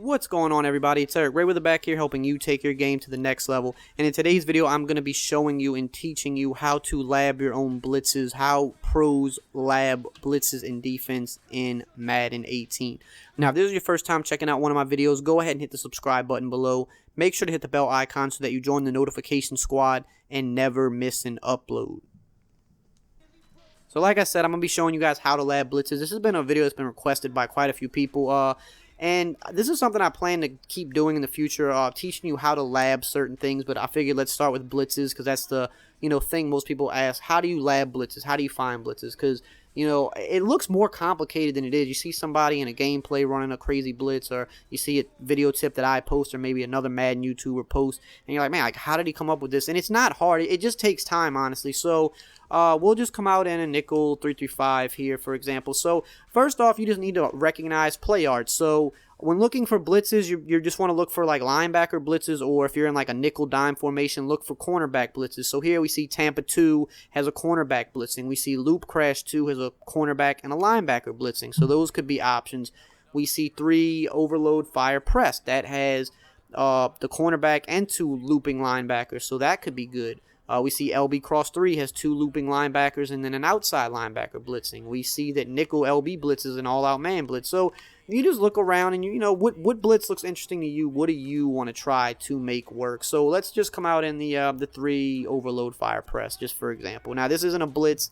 What's going on, everybody? It's EricRayweather back here helping you take your game to the next level. And in today's video, I'm going to be showing you and teaching you how to lab your own blitzes, how pros lab blitzes in defense in Madden 18. Now, if this is your first time checking out one of my videos, go ahead and hit the subscribe button below. Make sure to hit the bell icon so that you join the notification squad and never miss an upload. So like I said, I'm going to be showing you guys how to lab blitzes. This has been a video that's been requested by quite a few people. And this is something I plan to keep doing in the future, teaching you how to lab certain things. But I figured let's start with blitzes because that's the thing most people ask. How do you lab blitzes? How do you find blitzes? Because it looks more complicated than it is. You see somebody in a gameplay running a crazy blitz, or you see a video tip that I post, or maybe another Madden YouTuber post, and you're like, man, like, how did he come up with this? And it's not hard. It just takes time, honestly. So we'll just come out in a nickel 3-3-5 here, for example. So first off, you just need to recognize play yards. So when looking for blitzes, you just want to look for like linebacker blitzes, or if you're in like a nickel dime formation, look for cornerback blitzes. So here we see Tampa 2 has a cornerback blitzing. We see Loop Crash 2 has a cornerback and a linebacker blitzing. So those could be options. We see 3 Overload Fire Press that has the cornerback and 2 looping linebackers. So that could be good. We see LB Cross 3 has 2 looping linebackers and then an outside linebacker blitzing. We see that Nickel LB blitzes an all-out man blitz. So you just look around and you know what blitz looks interesting to you. What do you want to try to make work? So let's just come out in the 3 Overload Fire Press, just for example. Now this isn't a blitz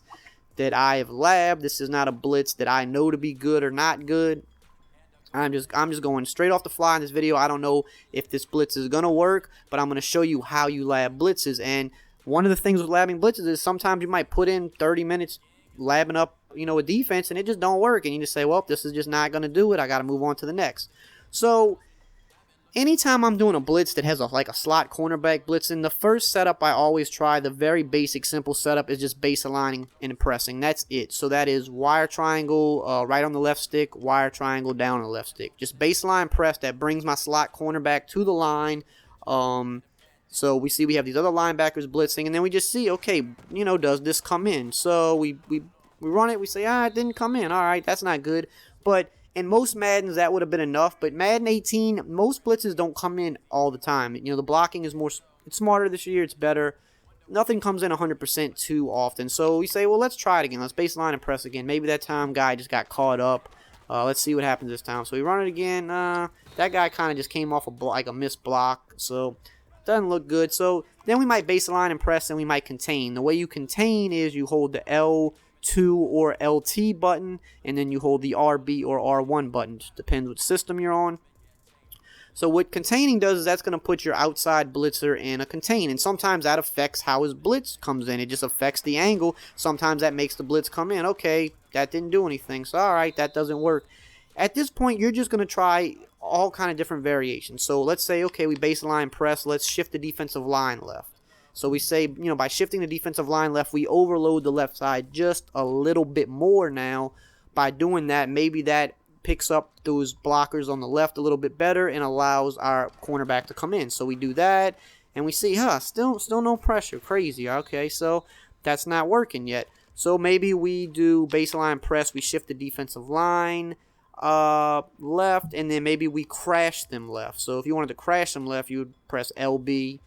that I have labbed. This is not a blitz that I know to be good or not good. I'm just going straight off the fly in this video. I don't know if this blitz is gonna work, but I'm gonna show you how you lab blitzes. And one of the things with labbing blitzes is sometimes you might put in 30 minutes labbing up, a defense, and it just don't work. And you just say, well, this is just not going to do it. I got to move on to the next. So anytime I'm doing a blitz that has like a slot cornerback blitz, in the first setup I always try, the very basic simple setup is just base aligning and pressing. That's it. So that is wire triangle right on the left stick, wire triangle down on the left stick. Just baseline press that brings my slot cornerback to the line. So we see we have these other linebackers blitzing, and then we just see, okay, does this come in? So we run it, we say, it didn't come in. All right, that's not good. But in most Maddens, that would have been enough. But Madden 18, most blitzes don't come in all the time. The blocking is it's smarter this year. It's better. Nothing comes in 100% too often. So we say, well, let's try it again. Let's baseline and press again. Maybe that time guy just got caught up. Let's see what happens this time. So we run it again. That guy kind of just came off like a missed block. So doesn't look good. So then we might baseline and press, and we might contain. The way you contain is you hold the L2 or LT button, and then you hold the RB or R1 button. Just depends what system you're on. So what containing does is that's going to put your outside blitzer in a contain, and sometimes that affects how his blitz comes in. It just affects the angle. Sometimes that makes the blitz come in. Okay, that didn't do anything. So all right, that doesn't work. At this point, you're just going to try all kind of different variations. So let's say, okay, we baseline press. Let's shift the defensive line left. So we say, by shifting the defensive line left, we overload the left side just a little bit more now. By doing that, maybe that picks up those blockers on the left a little bit better and allows our cornerback to come in. So we do that, and we see, still no pressure. Crazy. Okay, so that's not working yet. So maybe we do baseline press. We shift the defensive line left, and then maybe we crash them left. So if you wanted to crash them left, you would press LB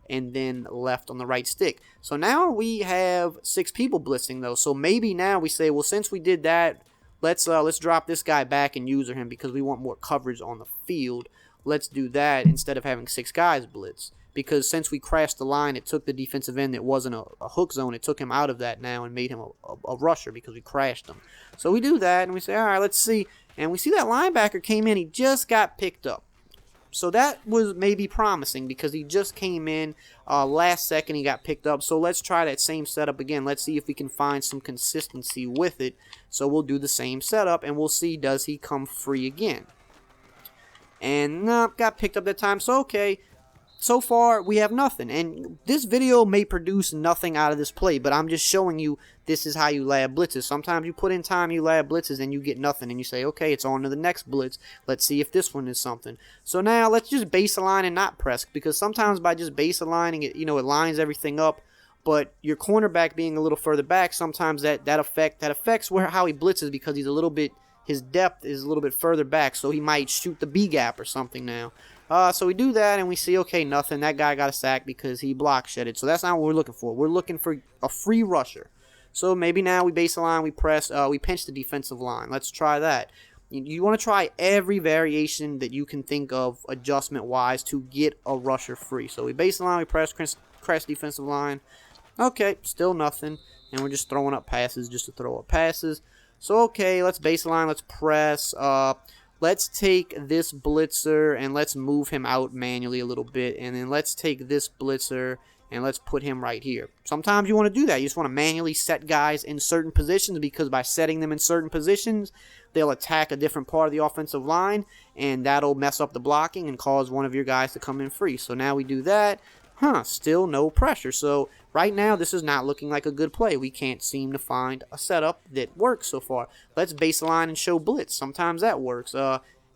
and then left on the right stick. So now we have 6 people blitzing though. So maybe now we say, well, since we did that, let's drop this guy back and user him because we want more coverage on the field. Let's do that instead of having 6 guys blitz. Because since we crashed the line, it took the defensive end that wasn't a hook zone. It took him out of that now and made him a rusher because we crashed him. So we do that, and we say, all right, let's see. And we see that linebacker came in. He just got picked up. So that was maybe promising because he just came in last second. He got picked up. So let's try that same setup again. Let's see if we can find some consistency with it. So we'll do the same setup, and we'll see, does he come free again? And nope, got picked up that time. So okay. So far, we have nothing, and this video may produce nothing out of this play, but I'm just showing you this is how you lab blitzes. Sometimes you put in time, you lab blitzes, and you get nothing, and you say, okay, it's on to the next blitz. Let's see if this one is something. So now, let's just base align and not press, because sometimes by just base aligning it, it lines everything up, but your cornerback being a little further back, sometimes that affects how he blitzes because he's a little bit his depth is a little bit further back, so he might shoot the B gap or something now. So we do that, and we see, okay, nothing. That guy got a sack because he block shedded. So that's not what we're looking for. We're looking for a free rusher. So maybe now we base the line, we press, we pinch the defensive line. Let's try that. You want to try every variation that you can think of adjustment-wise to get a rusher free. So we base the line, we press defensive line. Okay, still nothing. And we're just throwing up passes just to throw up passes. So, okay, let's base the line, let's press. Let's take this blitzer and let's move him out manually a little bit. And then let's take this blitzer and let's put him right here. Sometimes you want to do that. You just want to manually set guys in certain positions, because by setting them in certain positions, they'll attack a different part of the offensive line, and that'll mess up the blocking and cause one of your guys to come in free. So now we do that. Still no pressure. So right now, this is not looking like a good play. We can't seem to find a setup that works so far. Let's base the line and show blitz. Sometimes that works.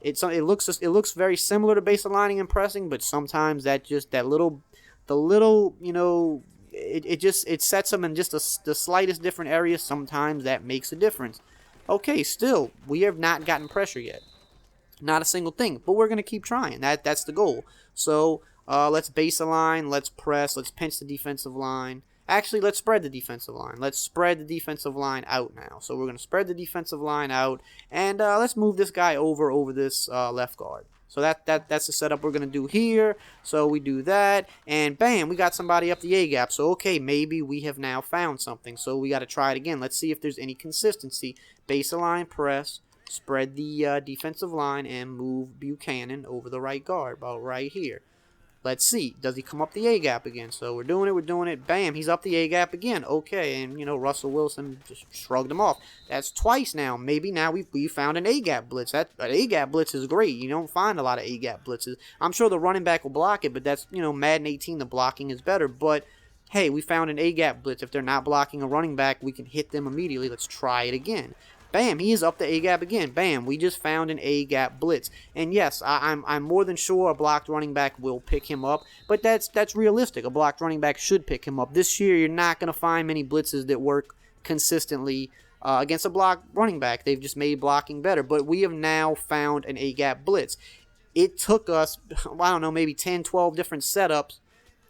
It looks very similar to base aligning and pressing, but sometimes it sets them in just the slightest different area. Sometimes that makes a difference. Okay, still, we have not gotten pressure yet. Not a single thing, but we're going to keep trying. That's the goal. So let's base a line, let's press, let's pinch the defensive line. Actually, let's spread the defensive line. Let's spread the defensive line out now. So we're going to spread the defensive line out, and let's move this guy over this left guard. So that's the setup we're going to do here. So we do that, and bam, we got somebody up the A-gap. So, okay, maybe we have now found something. So we got to try it again. Let's see if there's any consistency. Base a line, press, spread the defensive line, and move Buchanan over the right guard, about right here. Let's see. Does he come up the A-gap again? So we're doing it. Bam, he's up the A-gap again. Okay, and, Russell Wilson just shrugged him off. That's twice now. Maybe now we found an A-gap blitz. An A-gap blitz is great. You don't find a lot of A-gap blitzes. I'm sure the running back will block it, but that's, Madden 18, the blocking is better. But, hey, we found an A-gap blitz. If they're not blocking a running back, we can hit them immediately. Let's try it again. Bam, he is up the A-gap again. Bam, we just found an A-gap blitz. And yes, I'm more than sure a blocked running back will pick him up, but that's realistic. A blocked running back should pick him up. This year, you're not going to find many blitzes that work consistently against a blocked running back. They've just made blocking better, but we have now found an A-gap blitz. It took us, I don't know, maybe 10, 12 different setups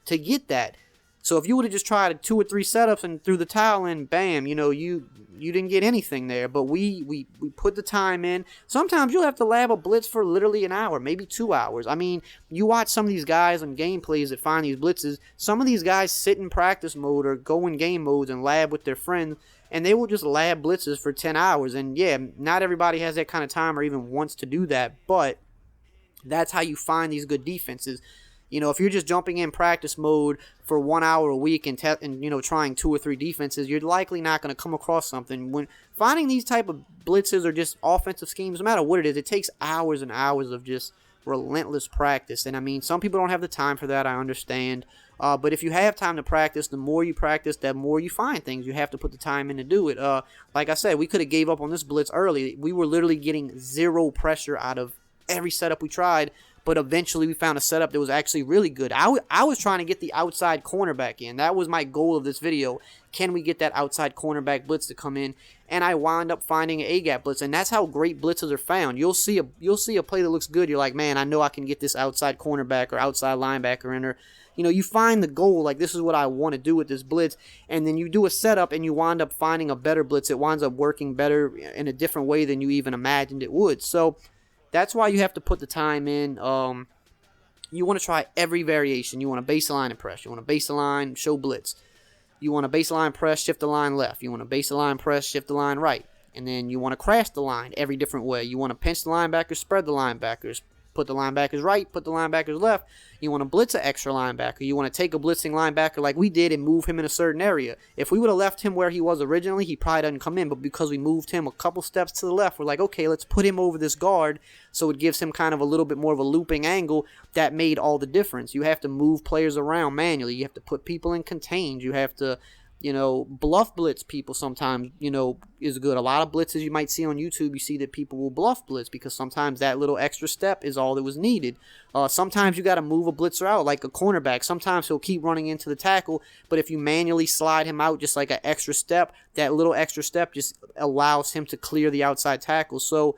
to get that. So if you would have just tried 2 or 3 setups and threw the towel in, bam, you didn't get anything there. But we put the time in. Sometimes you'll have to lab a blitz for literally an hour, maybe 2 hours. I mean, you watch some of these guys on gameplays that find these blitzes. Some of these guys sit in practice mode or go in game modes and lab with their friends, and they will just lab blitzes for 10 hours. And yeah, not everybody has that kind of time or even wants to do that, but that's how you find these good defenses. If you're just jumping in practice mode for 1 hour a week and trying 2 or 3 defenses, you're likely not going to come across something. When finding these type of blitzes or just offensive schemes, no matter what it is, it takes hours and hours of just relentless practice. And I mean, some people don't have the time for that, I understand. But if you have time to practice, the more you practice, the more you find things. You have to put the time in to do it. Like I said, we could have gave up on this blitz early. We were literally getting 0 pressure out of every setup we tried. But eventually we found a setup that was actually really good. I was trying to get the outside cornerback in. That was my goal of this video. Can we get that outside cornerback blitz to come in? And I wound up finding an A-gap blitz. And that's how great blitzes are found. You'll see a play that looks good. You're like, man, I know I can get this outside cornerback or outside linebacker in. Or, you find the goal. Like, this is what I want to do with this blitz. And then you do a setup and you wind up finding a better blitz. It winds up working better in a different way than you even imagined it would. So that's why you have to put the time in. You want to try every variation. You want to base a line and press. You want to base the line, show blitz. You want to base the line, press, shift the line left. You want to base the line, press, shift the line right. And then you want to crash the line every different way. You want to pinch the linebackers, spread the linebackers. Put the linebackers right, put the linebackers left. You want to blitz an extra linebacker. You want to take a blitzing linebacker like we did and move him in a certain area. If we would have left him where he was originally, he probably doesn't come in. But because we moved him a couple steps to the left, we're like, okay, let's put him over this guard so it gives him kind of a little bit more of a looping angle. That made all the difference. You have to move players around manually. You have to put people in contained. You have to Bluff blitz people sometimes, is good. A lot of blitzes you might see on YouTube, you see that people will bluff blitz because sometimes that little extra step is all that was needed. Sometimes you got to move a blitzer out like a cornerback. Sometimes he'll keep running into the tackle, but if you manually slide him out just like an extra step, that little extra step just allows him to clear the outside tackle. So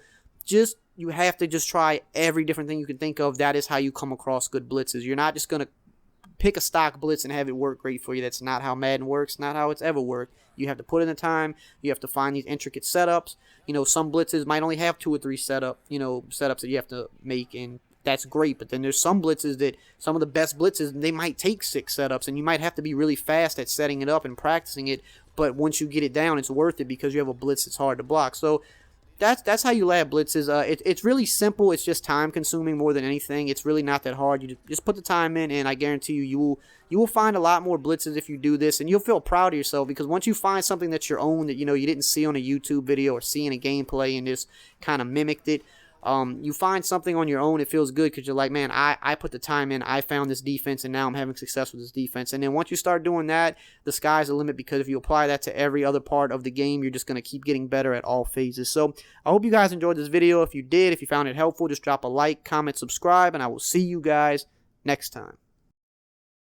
you have to just try every different thing you can think of. That is how you come across good blitzes. You're not just going to pick a stock blitz and have it work great for you. That's not how Madden works, not how it's ever worked. You have to put in the time. You have to find these intricate setups. Some blitzes might only have 2 or 3 setups that you have to make, and that's great. But then there's some blitzes that, some of the best blitzes, they might take 6 setups, and you might have to be really fast at setting it up and practicing it. But once you get it down, it's worth it because you have a blitz that's hard to block. So that's how you lab blitzes. It's really simple. It's just time consuming more than anything. It's really not that hard. You just put the time in, and I guarantee you will find a lot more blitzes if you do this, and you'll feel proud of yourself because once you find something that's your own that you didn't see on a YouTube video or see in a gameplay and just kind of mimicked it. You find something on your own, it feels good because you're like, man, I put the time in, I found this defense, and now I'm having success with this defense. And then once you start doing that, the sky's the limit because if you apply that to every other part of the game, you're just going to keep getting better at all phases. So I hope you guys enjoyed this video. If you did, if you found it helpful, just drop a like, comment, subscribe, and I will see you guys next time.